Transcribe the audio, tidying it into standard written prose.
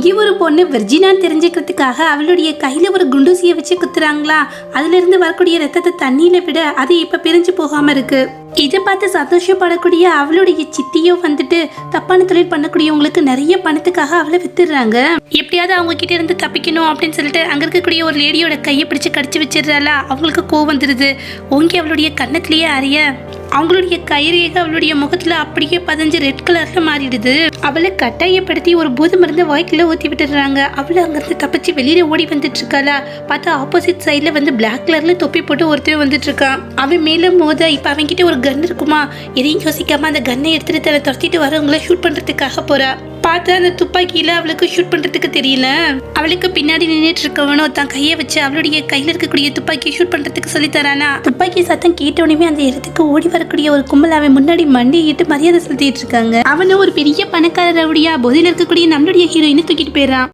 இங்கே ஒரு பொண்ணு வெர்ஜினான்னு தெரிஞ்சுக்கிறதுக்காக அவளுடைய கையில் ஒரு குண்டூசியை வச்சு குத்துறாங்களா. அதுலேருந்து வரக்கூடிய ரத்தத்தை தண்ணியில் விட அது இப்போ பிரிஞ்சு போகாமல் இருக்கு. இதை பார்த்து சந்தோஷப்படக்கூடிய அவளுடைய சித்தியும் வந்துட்டு தப்பான தொழில் பண்ணக்கூடியவங்களுக்கு நிறைய பணத்துக்காக அவளை வித்துடுறாங்க. எப்படியாவது அவங்க கிட்ட இருந்து தப்பிக்கணும் அப்படின்னு சொல்லிட்டு அங்க இருக்கக்கூடிய ஒரு லேடியோட கையை பிடிச்சு கடிச்சு வச்சிடுறாளா. அவங்களுக்கு கோவம் வந்துடுது. ஓங்கி அவளுடைய கன்னத்திலேயே அறிய அவங்களுடைய கைரேக அவளுடைய முகத்துல அப்படியே பதிஞ்சு ரெட் கலர்ல மாறிடுது. அவளை கட்டாயப்படுத்தி ஒரு பூத மருந்து வாய்க்குள்ள ஊத்தி விட்டுடுறாங்க. அவளை அங்கிருந்து தப்பிச்சு வெளியில ஓடி வந்துட்டு இருக்காளா. பார்த்தா ஆப்போசிட் சைட்ல வந்து பிளாக் கலர்ல தொப்பி போட்டு ஒருத்தர் வந்துட்டு இருக்கான். அவன் மேல மோத இப்ப அவன் கிட்ட ஒரு கன் இருக்குமா. எதையும் யோசிக்காம அந்த கன்னை எடுத்துட்டு தன்னை துரத்திட்டு வரவங்களை ஷூட் பண்றதுக்காக போறா. பார்த்து அந்த துப்பாக்கியில அவளுக்கு ஷூட் பண்றதுக்கு தெரியல. அவளுக்கு பின்னாடி நின்றுட்டு இருக்கவனோ தான் கையை வச்சு அவளுடைய கையில இருக்கக்கூடிய துப்பாக்கியை ஷூட் பண்றதுக்கு சொல்லி தரானா. துப்பாக்கி சத்தம் கேட்டோடனே அந்த இடத்துக்கு ஓடி வரக்கூடிய ஒரு கும்பல் அவன் முன்னாடி மண்டிட்டு மரியாதை செலுத்திட்டு இருக்காங்க. அவனும் ஒரு பெரிய பணக்கார ரவுடியா போதையில இருக்கக்கூடிய நம்மளுடைய ஹீரோயினை தூக்கிட்டு போயிடறான்.